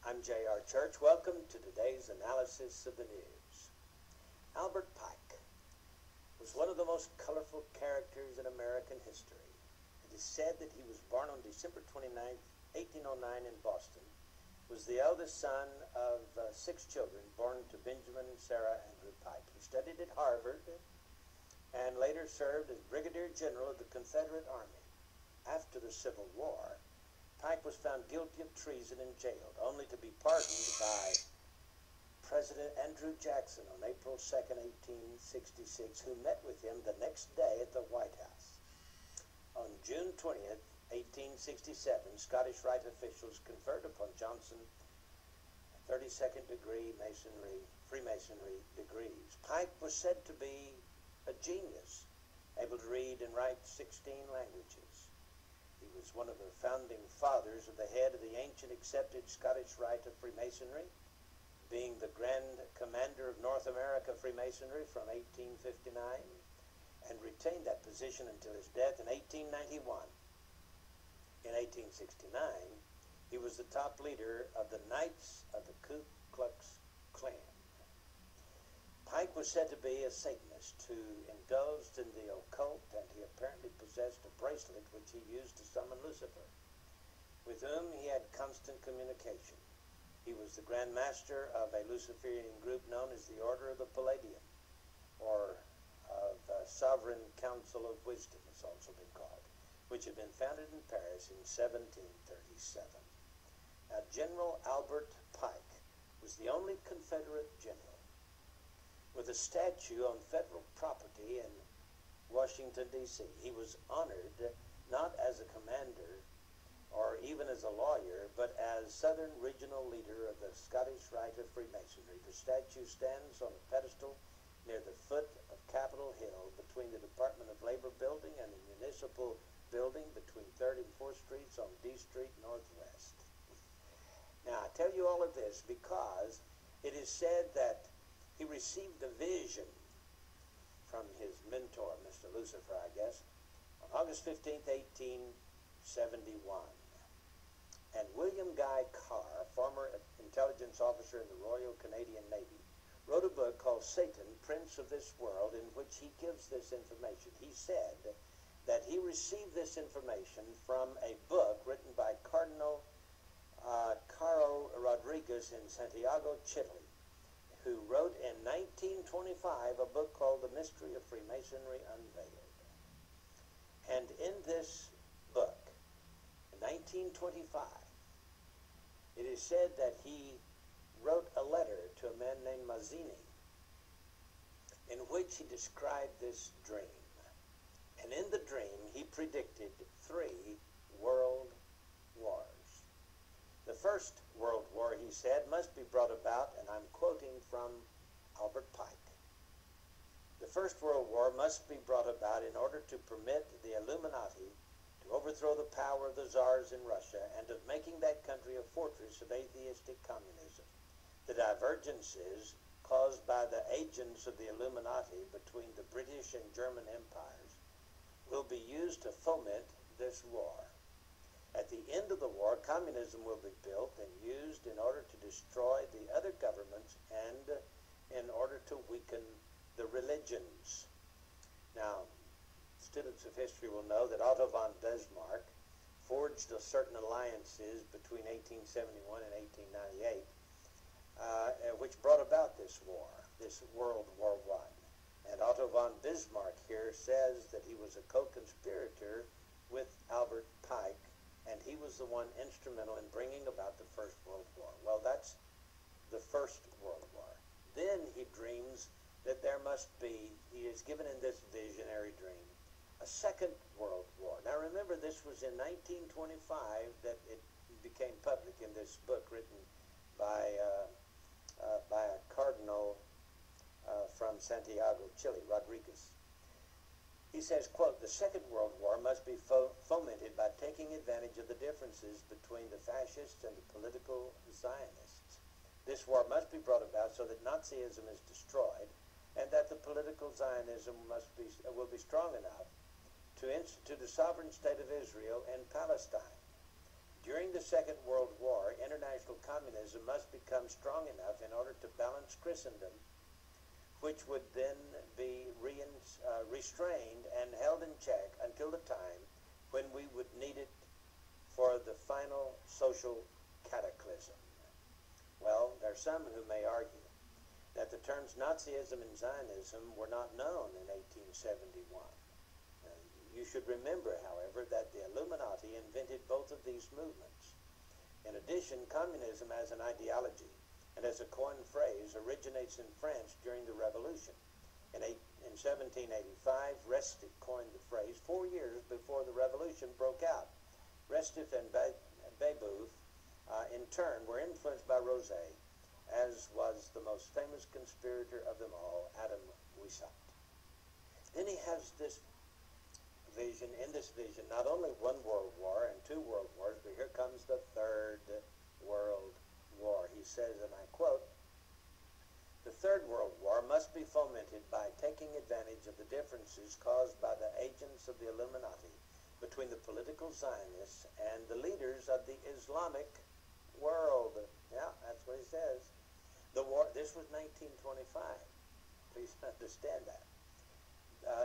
I'm J.R. Church. Welcome to today's analysis of the news. Albert Pike was one of the most colorful characters in American history. It is said that he was born on December 29, 1809 in Boston, was the eldest son of 6 children born to Benjamin and Sarah Andrew Pike. He studied at Harvard and later served as Brigadier General of the Confederate Army. After the Civil War, Pike was found guilty of treason and jailed, only to be pardoned by President Andrew Jackson on April 2, 1866, who met with him the next day at the White House. On June 20, 1867, Scottish Rite officials conferred upon Johnson 32nd degree Freemasonry degrees. Pike was said to be a genius, able to read and write 16 languages. He was one of the founding fathers of the head of the ancient accepted Scottish Rite of Freemasonry, being the Grand Commander of North America Freemasonry from 1859, and retained that position until his death in 1891. In 1869, he was the top leader of the Knights of the Ku Klux Klan. Pike was said to be a Satanist who indulged in the occult, and he apparently possessed a bracelet which he used to summon Lucifer, with whom he had constant communication. He was the Grand Master of a Luciferian group known as the Order of the Palladium, or of Sovereign Council of Wisdom, it's also been called, which had been founded in Paris in 1737. Now, General Albert Pike was the only Confederate general with a statue on federal property in Washington, D.C. He was honored not as a commander or even as a lawyer, but as Southern Regional Leader of the Scottish Rite of Freemasonry. The statue stands on a pedestal near the foot of Capitol Hill between the Department of Labor building and the Municipal building between 3rd and 4th Streets on D Street Northwest. Now, I tell you all of this because it is said that he received a vision from his mentor, Mr. Lucifer, I guess, on August 15, 1871. And William Guy Carr, former intelligence officer in the Royal Canadian Navy, wrote a book called Satan, Prince of this World, in which he gives this information. He said that he received this information from a book written by Cardinal Caro Rodriguez in Santiago, Chile, who wrote in 1925 a book called The Mystery of Freemasonry Unveiled. And in this book, in 1925, it is said that he wrote a letter to a man named Mazzini, in which he described this dream. And in the dream, he predicted 3 world wars. The First World War, he said, must be brought about, and I'm quoting from Albert Pike. The First World War must be brought about in order to permit the Illuminati to overthrow the power of the czars in Russia and of making that country a fortress of atheistic communism. The divergences caused by the agents of the Illuminati between the British and German empires will be used to foment this war. At the end of the war, communism will be built and used in order to destroy the other governments and in order to weaken the religions. Now, students of history will know that Otto von Bismarck forged certain alliances between 1871 and 1898, which brought about this war, this World War I. And Otto von Bismarck here says that he was a co-conspirator with Albert Pike, and he was the one instrumental in bringing about the First World War. Well, that's the First World War. Then he dreams that there must be, he is given in this visionary dream, a Second World War. Now remember, this was in 1925 that it became public in this book written by a cardinal from Santiago, Chile, Rodriguez. He says, quote, "The Second World War must be fomented by taking advantage of the differences between the fascists and the political Zionists. This war must be brought about so that Nazism is destroyed and that the political Zionism will be strong enough to institute a sovereign state of Israel and Palestine. During the Second World War, international international communism must become strong enough in order to balance Christendom, which would then be restrained and held in check until the time when we would need it for the final social cataclysm. Well, there are some who may argue that the terms Nazism and Zionism were not known in 1871. You should remember, however, that the Illuminati invented both of these movements. In addition, communism as an ideology and as a coined phrase originates in France during the Revolution. In 1785, Restif coined the phrase 4 years before the Revolution broke out. Restif and Babeuf, in turn, were influenced by Rosé, as was the most famous conspirator of them all, Adam Weishaupt. Then he has this vision, in this vision, not only one world war and two world wars, but here comes the third world war. He says, and I quote, "The third world war must be fomented by taking advantage of the differences caused by the agents of the Illuminati between the political Zionists and the leaders of the Islamic world." Yeah, that's what he says. The war, this was 1925. Please understand that.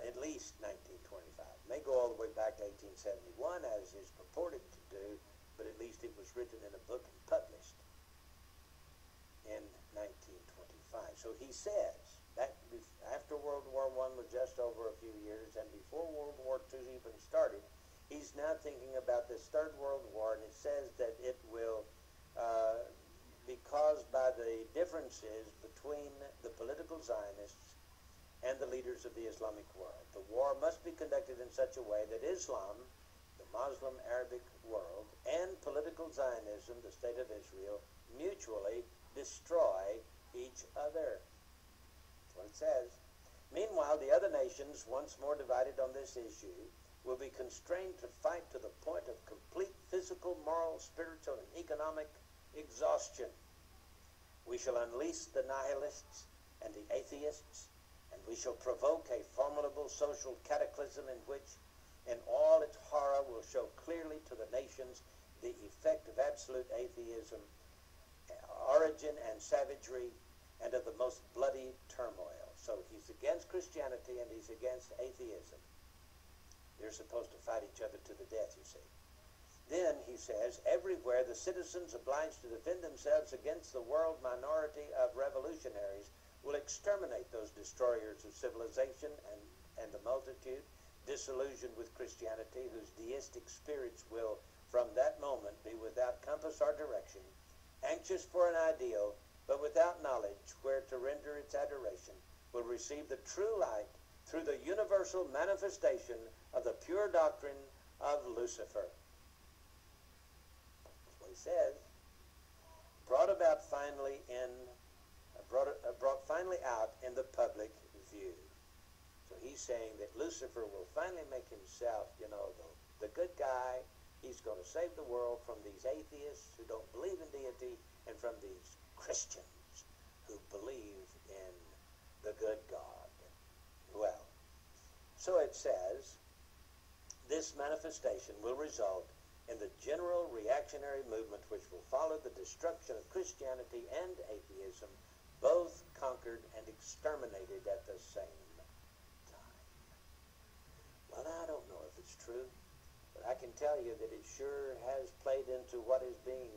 At least 1925. May go all the way back to 1871, as is purported to do, but at least it was written in a book and published in 1925. So he says that after World War I was just over a few years, and before World War II even started, he's now thinking about this Third World War, and it says that it will be caused by the differences between the political Zionists and the leaders of the Islamic world. The war must be conducted in such a way that Islam, the Muslim Arabic world, and political Zionism, the State of Israel, mutually destroy each other. That's what it says. Meanwhile, the other nations, once more divided on this issue, will be constrained to fight to the point of complete physical, moral, spiritual, and economic exhaustion. We shall unleash the nihilists and the atheists, and we shall provoke a formidable social cataclysm in which, in all its horror, will show clearly to the nations the effect of absolute atheism, origin and savagery, and of the most bloody turmoil. So he's against Christianity and he's against atheism. They're supposed to fight each other to the death, you see. Then, he says, everywhere the citizens obliged to defend themselves against the world minority of revolutionaries will exterminate those destroyers of civilization and the multitude, disillusioned with Christianity, whose deistic spirits will, from that moment, be without compass or direction, anxious for an ideal, but without knowledge where to render its adoration, will receive the true light through the universal manifestation of the pure doctrine of Lucifer. That's what he says. Brought finally out in the public view. So he's saying that Lucifer will finally make himself, the good guy. He's going to save the world from these atheists who don't believe in deity and from these Christians who believe in the good God. Well, so it says, this manifestation will result in the general reactionary movement which will follow the destruction of Christianity and atheism, both conquered and exterminated at the same time. Well, I don't know if it's true, but I can tell you that it sure has played into what is being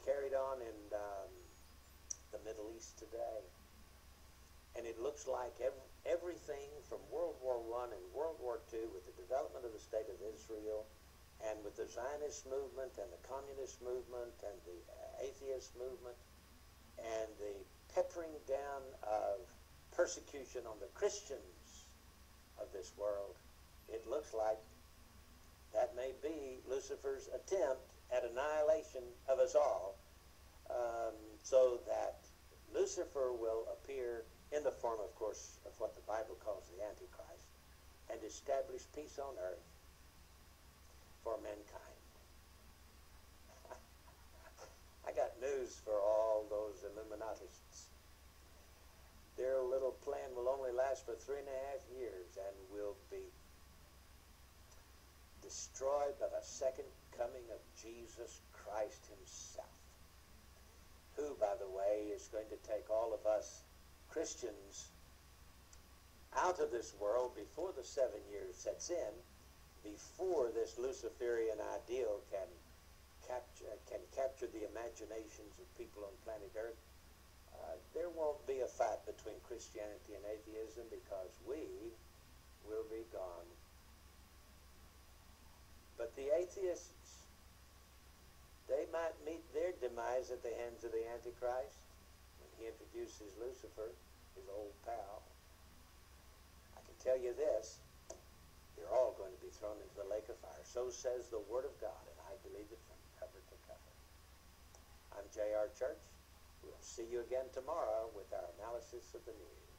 carried on in the Middle East today. And it looks like everything from World War I and World War II, with the development of the State of Israel, and with the Zionist movement and the Communist movement and the atheist movement, and the peppering down of persecution on the Christians of this world, it looks like that may be Lucifer's attempt at annihilation of us all, so that Lucifer will appear in the form, of course, of what the Bible calls the Antichrist, and establish peace on earth for mankind. I got news for all those Illuminatists. Their little plan will only last for 3.5 years and will be destroyed by the second coming of Jesus Christ himself. day is going to take all of us Christians out of this world before the 7 years sets in, before this Luciferian ideal can capture the imaginations of people on planet Earth. There won't be a fight between Christianity and atheism, because we will be gone. But the atheists, they might meet their demise at the hands of the Antichrist when he introduces Lucifer, his old pal. I can tell you this, they're all going to be thrown into the lake of fire. So says the Word of God, and I believe it from cover to cover. I'm J.R. Church. We'll see you again tomorrow with our analysis of the news.